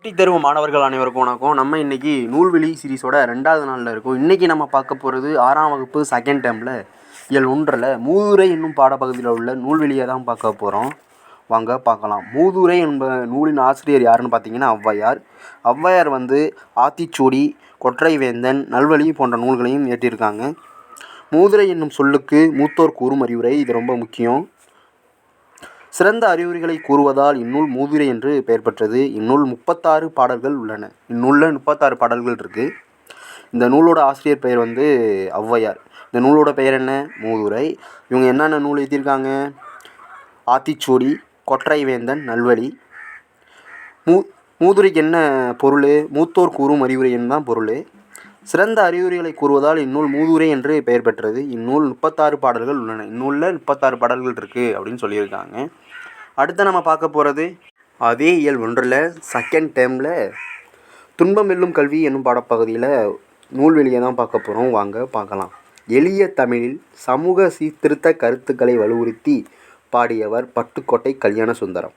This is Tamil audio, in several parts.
போட்டித் தேர்வு மாணவர்கள் அனைவருக்கும் வணக்கம். நம்ம இன்னைக்கு நூல்வெளி சீரிஸோட 2வது நாளில் இருக்கோம். இன்றைக்கி நம்ம பார்க்க போகிறது 6ஆம் வகுப்பு செகண்ட் டேர்மில் இயல் 1 மூதுரை என்னும் பாடப்பகுதியில் உள்ள நூல்வெளியை தான் பார்க்க போகிறோம். வாங்க பார்க்கலாம். மூதுரை என்ப நூலின் ஆசிரியர் யாருன்னு பார்த்தீங்கன்னா ஔவையார். ஔவையார் ஆத்திச்சூடி, கொற்றைவேந்தன், நல்வழி போன்ற நூல்களையும் இயற்றியிருக்காங்க. மூதுரை என்னும் சொல்லுக்கு மூத்தோர் கூறும் அறிவுரை, இது ரொம்ப முக்கியம். சிறந்த அறிவுரைகளை கூறுவதால் இந்நூல் மூதுரை என்று பெயர் பெற்றது. இந்நூல் 36 பாடல்கள் உள்ளன. இந்நூலில் 36 பாடல்கள் இருக்குது. இந்த நூலோட ஆசிரியர் பெயர் ஔவையார். இந்த நூலோட பெயர் என்ன? மூதுரை. இவங்க என்னென்ன நூல் எழுதியிருக்காங்க? ஆத்திச்சூடி, கொற்றைவேந்தன், நல்வழி. மூதுரைக்கு என்ன பொருள்? மூத்தோர் கூறும் அறிவுரைன்னு தான் பொருள். சிறந்த அறிவுரைகளை கூறுவதால் இந்நூல் மூதுரை என்று பெயர் பெற்றது. இந்நூல் 36 பாடல்கள் உள்ளன. இந்நூலில் 36 பாடல்கள் இருக்குது அப்படின்னு சொல்லியிருக்காங்க. அடுத்து நம்ம பார்க்க போகிறது அதே இயல் 1 செகண்ட் டேர்மில் துன்பம் வெல்லும் கல்வி என்னும் பாடப்பகுதியில் நூல்வெளியை தான் பார்க்க போகிறோம். வாங்க பார்க்கலாம். எளிய தமிழில் சமூக சீர்திருத்த கருத்துக்களை வலியுறுத்தி பாடியவர் பட்டுக்கோட்டை கல்யாண சுந்தரம்.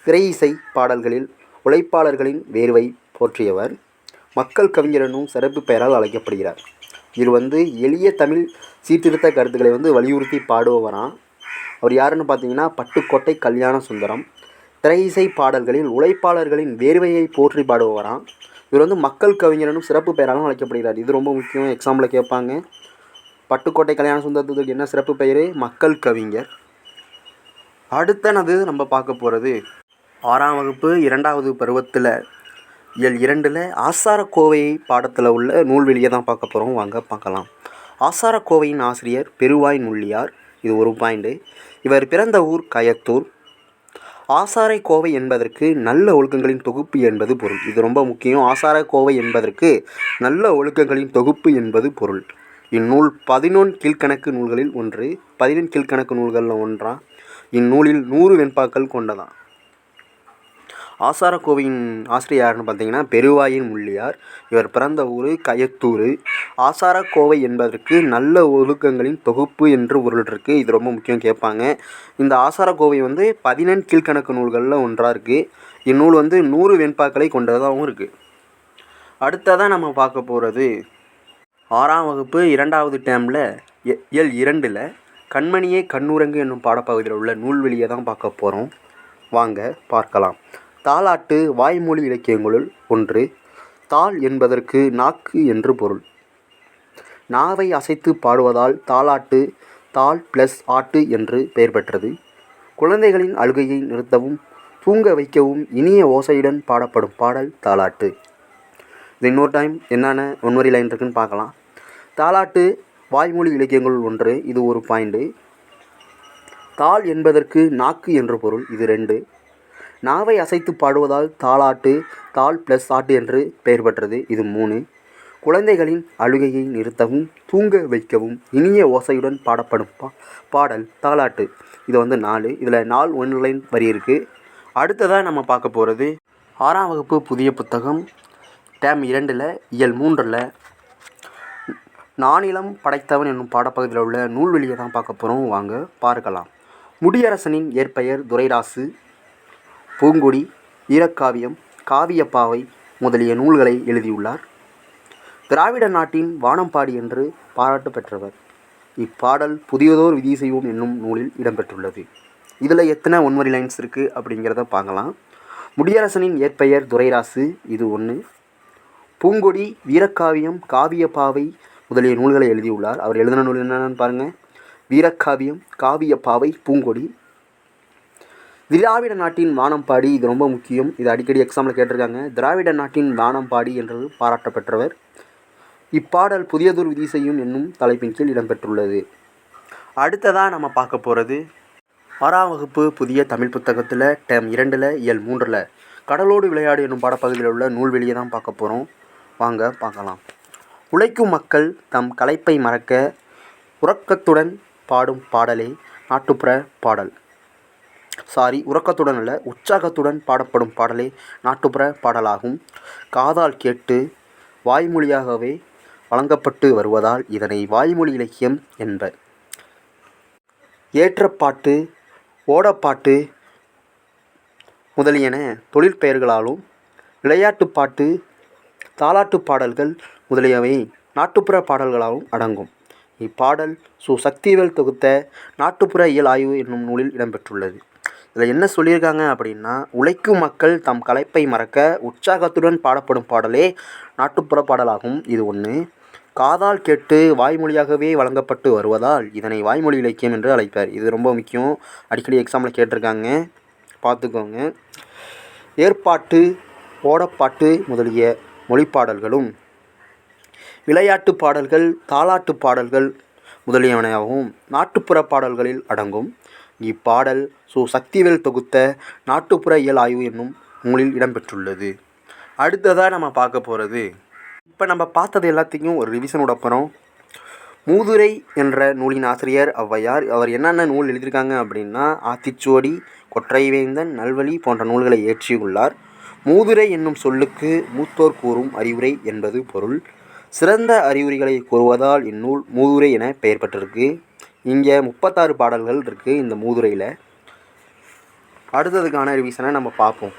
திரை இசை பாடல்களில் உழைப்பாளர்களின் வேர்வை போற்றியவர். மக்கள் கவிஞர் என்னும் சிறப்பு பெயரால் அழைக்கப்படுகிறார். இவர் எளிய தமிழ் சீர்திருத்த கருத்துக்களை வலியுறுத்தி பாடுபவராம். அவர் யாருன்னு பார்த்தீங்கன்னா பட்டுக்கோட்டை கல்யாண சுந்தரம். திரை இசை பாடல்களில் உழைப்பாளர்களின் வேர்வையை போற்றி பாடுபவராம். இவர் மக்கள் கவிஞர் என்னும் சிறப்பு பெயராலும் அழைக்கப்படுகிறார். இது ரொம்ப முக்கியம், எக்ஸாம்பிள் கேட்பாங்க. பட்டுக்கோட்டை கல்யாண சுந்தரத்துக்கு என்ன சிறப்பு பெயர்? மக்கள் கவிஞர். அடுத்தது நம்ம பார்க்க போகிறது 6ஆம் வகுப்பு 2வது பருவத்தில் இயல் 2 ஆசாரக்கோவை பாடத்தில் உள்ள நூல்வெளியை தான் பார்க்க போகிறோம். வாங்க பார்க்கலாம். ஆசாரக்கோவையின் ஆசிரியர் பெருவாய் நுள்ளியார். இது ஒரு பாயிண்ட். இவர் பிறந்த ஊர் கயத்தூர். ஆசாரக்கோவை என்பதற்கு நல்ல ஒழுக்கங்களின் தொகுப்பு என்பது பொருள். இது ரொம்ப முக்கியம். ஆசாரக்கோவை என்பதற்கு நல்ல ஒழுக்கங்களின் தொகுப்பு என்பது பொருள். இந்நூல் 11 கீழ்க்கணக்கு நூல்களில் ஒன்று. 11 கீழ்க்கணக்கு நூல்களில் ஒன்றா. இந்நூலில் 100 வெண்பாக்கள் கொண்டதான். ஆசாரக்கோவையின் ஆசிரியர் யாருன்னு பார்த்தீங்கன்னா பெருவாயின் முள்ளியார். இவர் பிறந்த ஊர் கயத்தூர். ஆசாரக்கோவை என்பதற்கு நல்ல ஒழுக்கங்களின் தொகுப்பு என்று பொருள் இருக்குது. இது ரொம்ப முக்கியம், கேட்பாங்க. இந்த ஆசாரக்கோவை 11 கீழ்க்கணக்கு நூல்களில் ஒன்றாக இருக்குது. இந்நூல் 100 வெண்பாக்களை கொண்டதாகவும் இருக்குது. அடுத்ததாக நம்ம பார்க்க போகிறது 6ஆம் வகுப்பு 2வது டேர்மில் இயல் 2 கண்மணியே கண்ணுரங்கு என்னும் பாடப்பகுதியில் உள்ள நூல்வெளியை தான் பார்க்க போகிறோம். வாங்க பார்க்கலாம். தாலாட்டு வாய்மொழி இலக்கியங்களுள் ஒன்று. தாள் என்பதற்கு நாக்கு என்று பொருள். நாவை அசைத்து பாடுவதால் தாலாட்டு தாள் ப்ளஸ் ஆட்டு என்று பெயர் பெற்றது. குழந்தைகளின் அழுகையை நிறுத்தவும் தூங்க வைக்கவும் இனிய ஓசையுடன் பாடப்படும் பாடல் தாலாட்டு. இது இன்னொரு டைம் என்னென்ன ஒன்வரி லைன் இருக்குன்னு பார்க்கலாம். தாலாட்டு வாய்மொழி இலக்கியங்களுள் ஒன்று. இது ஒரு பாயிண்ட். தாள் என்பதற்கு நாக்கு என்று பொருள். இது 2. நாவை அசைத்து பாடுவதால் தாலாட்டு தாள் ப்ளஸ் ஆட்டு என்று பெயர் பெற்றது. இது 3. குழந்தைகளின் அழுகையை நிறுத்தவும் தூங்க வைக்கவும் இனிய ஓசையுடன் பாடப்படும் பாடல் தாலாட்டு. இது 4. இதில் 4 ஒன்லைன் வரி இருக்குது. அடுத்ததாக நம்ம பார்க்க போகிறது 6ஆம் வகுப்பு புதிய புத்தகம் டேர்ம் 2 இயல் 3 நானிலம் படைத்தவன் என்னும் பாடப்பகுதியில் உள்ள நூல்வெளியை தான் பார்க்க போகிறோம். வாங்க பார்க்கலாம். முடியரசனின் இயற்பெயர் துரைராசு. பூங்கொடி, ஈரக்காவியம், காவியப்பாவை முதலிய நூல்களை எழுதியுள்ளார். திராவிட நாட்டின் வானம்பாடி என்று பாராட்டு பெற்றவர். இப்பாடல் புதியதோர் விதி செய்வோம் என்னும் நூலில் இடம்பெற்றுள்ளது. இதில் எத்தனை ஒன்வரி லைன்ஸ் இருக்குது அப்படிங்கிறத பார்க்கலாம். முடியரசனின் இயற்பெயர் துரைராசு. இது 1. பூங்கொடி, வீரக்காவியம், காவியப்பாவை முதலிய நூல்களை எழுதியுள்ளார். அவர் எழுதின நூல் என்னென்னு பாருங்கள். வீரக்காவியம், காவியப்பாவை, பூங்கொடி. திராவிட நாட்டின் வானம்பாடி. இது ரொம்ப முக்கியம். இது அடிக்கடி எக்ஸாமில் கேட்டிருக்காங்க. திராவிட நாட்டின் வானம்பாடி என்று பாராட்ட பெற்றவர். இப்பாடல் புதியதொரு விதி செய்யும் என்னும் தலைப்பின் கீழ் இடம்பெற்றுள்ளது. அடுத்ததாக நம்ம பார்க்க போகிறது 6ஆம் வகுப்பு புதிய தமிழ் புத்தகத்தில் டேர்ம் 2 இயல் 3 கடலோடு விளையாடு என்னும் பாடப்பகுதியில் உள்ள நூல்வெளியை தான் பார்க்க போகிறோம். வாங்க பார்க்கலாம். உழைக்கும் மக்கள் தம் களைப்பை மறக்க உறக்கத்துடன் பாடும் பாடலே நாட்டுப்புற பாடல். உறக்கத்துடன் அல்ல, உற்சாகத்துடன் பாடப்படும் பாடலே நாட்டுப்புற பாடலாகும். காதால் கேட்டு வாய்மொழியாகவே வழங்கப்பட்டு வருவதால் இதனை வாய்மொழி இலக்கியம் என்பர். ஏற்றப்பாட்டு, ஓடப்பாட்டு, முதலியன தொழிற்பெயர்களாலும், விளையாட்டுப்பாட்டு, தாலாட்டுப் பாடல்கள் முதலியவை நாட்டுப்புற பாடல்களாலும் அடங்கும். இப்பாடல் சக்திவேல் தொகுத்த நாட்டுப்புற இயல் ஆய்வு என்னும் நூலில் இடம்பெற்றுள்ளது. இதில் என்ன சொல்லியிருக்காங்க அப்படின்னா, உழைக்கும் மக்கள் தம் களைப்பை மறக்க உற்சாகத்துடன் பாடப்படும் பாடலே நாட்டுப்புற பாடலாகும். இது ஒன்று. காதால் கேட்டு வாய்மொழியாகவே வழங்கப்பட்டு வருவதால் இதனை வாய்மொழி இலக்கியம் என்று அழைப்பர். இது ரொம்ப முக்கியம், அடிக்கடி எக்ஸாமில் கேட்டிருக்காங்க, பார்த்துக்கோங்க. ஏற்பாட்டு, ஓடப்பாட்டு முதலிய மொழிப்பாடல்களும், விளையாட்டு பாடல்கள், தாலாட்டு பாடல்கள் முதலியனவும் நாட்டுப்புற பாடல்களில் அடங்கும். இப்பாடல் சக்திவேல் தொகுத்த நாட்டுப்புற இயல் ஆய்வு என்னும் நூலில் இடம்பெற்றுள்ளது. அடுத்ததாக நம்ம பார்க்க போகிறது, இப்போ நம்ம பார்த்தது எல்லாத்தையும் ஒரு ரிவிஷனோட அப்புறம், மூதுரை என்ற நூலின் ஆசிரியர் ஔவையார். அவர் என்னென்ன நூல் எழுதியிருக்காங்க அப்படின்னா, ஆத்திச்சூடி, கொற்றைவேந்தன், நல்வழி போன்ற நூல்களை இயற்றியுள்ளார். மூதுரை என்னும் சொல்லுக்கு மூத்தோர் கூறும் அறிவுரை என்பது பொருள். சிறந்த அறிவுரைகளை கூறுவதால் இந்நூல் மூதுரை என பெயர் பெற்றிருக்கு. இங்கே 36 பாடல்கள் இருக்குது இந்த மூதுரையில். அடுத்ததுக்கான ரிவிஷனை நம்ம பார்ப்போம்.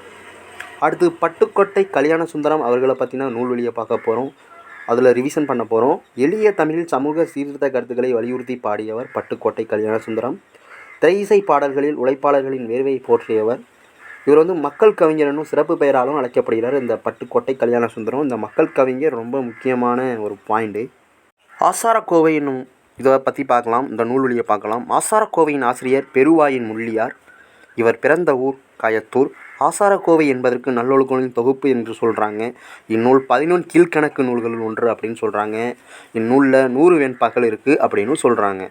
அடுத்து பட்டுக்கோட்டை கல்யாண சுந்தரம் அவர்களை பற்றின நூல்வெளியை பார்க்க போகிறோம். அதில் ரிவிஷன் பண்ண போகிறோம். எளிய தமிழில் சமூக சீர்திருத்த கருத்துக்களை வலியுறுத்தி பாடியவர் பட்டுக்கோட்டை கல்யாண சுந்தரம். திரையிசை பாடல்களில் உழைப்பாளர்களின் வேர்வையை போற்றியவர். இவர் மக்கள் கவிஞர் என்னும் சிறப்பு பெயராலும் அழைக்கப்படுகிறார். இந்த பட்டுக்கோட்டை கல்யாண சுந்தரம் இந்த மக்கள் கவிஞர் ரொம்ப முக்கியமான ஒரு பாயிண்ட்டு. ஆசாரக்கோவை என்னும் இதை பற்றி பார்க்கலாம், இந்த நூல்வெளியை பார்க்கலாம். ஆசாரக்கோவையின் ஆசிரியர் பெருவாயின் முள்ளியார். இவர் பிறந்த ஊர் கயத்தூர். ஆசாரக்கோவை என்பதற்கு நல்லொழுக்கங்களின் தொகுப்பு என்று சொல்கிறாங்க. இந்நூல் 11 கீழ்கணக்கு நூல்களில் ஒன்று அப்படின்னு சொல்கிறாங்க. இந்நூலில் 100 வெண்பாக்கள் இருக்குது அப்படின்னு சொல்கிறாங்க.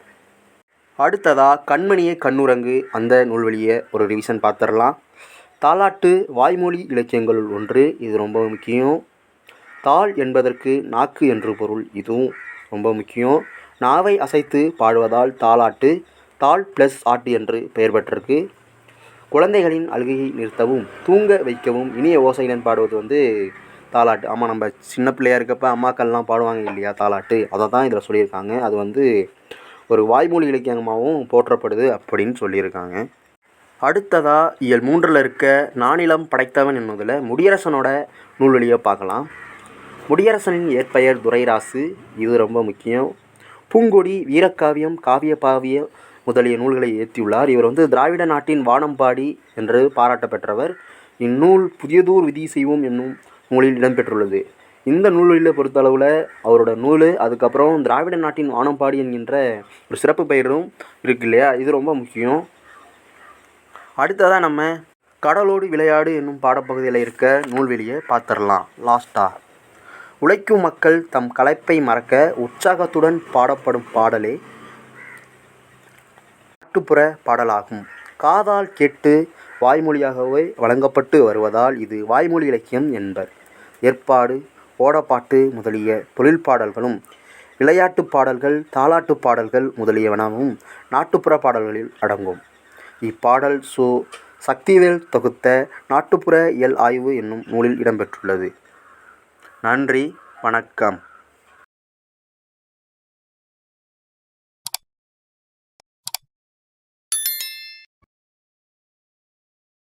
அடுத்ததாக கண்மணியை கண்ணுரங்கு அந்த நூல்வெளியை ஒரு ரிவிஷன் பார்த்துடலாம். தாலாட்டு வாய்மொழி இலக்கியங்களுள் ஒன்று. இது ரொம்ப முக்கியம். தாள் என்பதற்கு நாக்கு என்று பொருள். இதுவும் ரொம்ப முக்கியம். நாவை அசைத்து பாடுவதால் தாலாட்டு, தாள் ப்ளஸ் ஆட்டு என்று பெயர் பெற்றிருக்கு. குழந்தைகளின் அழுகையை நிறுத்தவும் தூங்க வைக்கவும் இனிய ஓசையுடன் பாடுவது தாலாட்டு. ஆமாம், நம்ம சின்ன பிள்ளையாக இருக்கப்போ அம்மாக்கள்லாம் பாடுவாங்க இல்லையா தாலாட்டு, அதை தான் இதில் சொல்லியிருக்காங்க. அது ஒரு வாய்மொழி இலக்கியமாகவும் போற்றப்படுது அப்படின்னு சொல்லியிருக்காங்க. அடுத்ததாக இயல் 3 இருக்க நானிலம் படைத்தவன் என்னதில் முடியரசனோட நூல்வெளியை பார்க்கலாம். முடியரசனின் ஏற்பெயர் துரைராசு. இது ரொம்ப முக்கியம். பூங்கொடி, வீரக்காவியம், காவிய முதலிய நூல்களை இயற்றியுள்ளார். இவர் திராவிட நாட்டின் வானம்பாடி என்று பாராட்ட பெற்றவர். இந்நூல் புதியதூர் விதி செய்வோம் என்னும் நூலில் இடம்பெற்றுள்ளது. இந்த நூல்வெளியில் பொறுத்தளவில் அவரோட நூல், அதுக்கப்புறம் திராவிட நாட்டின் வானம்பாடி என்கின்ற ஒரு சிறப்பு பெயரும் இருக்கு இல்லையா, இது ரொம்ப முக்கியம். அடுத்ததாக நம்ம கடலோடு விளையாடு என்னும் பாடப்பகுதியில் இருக்க நூல்வெளியை பார்த்துடலாம். லாஸ்ட்டாக உழைக்கும் மக்கள் தம் களைப்பை மறக்க உற்சாகத்துடன் பாடப்படும் பாடலே நாட்டுப்புற பாடலாகும். காதால் கேட்டு வாய்மொழியாகவே வழங்கப்பட்டு வருவதால் இது வாய்மொழி இலக்கியம் என்பர். ஏற்பாடு, ஓடப்பாட்டு முதலிய தொழில்பாடல்களும், விளையாட்டு பாடல்கள், தாலாட்டு பாடல்கள் முதலியவனவும் நாட்டுப்புற பாடல்களில் அடங்கும். இப்பாடல் சக்திவேல் தொகுத்த நாட்டுப்புற இயல் ஆய்வு என்னும் நூலில் இடம்பெற்றுள்ளது. நன்றி, வணக்கம்.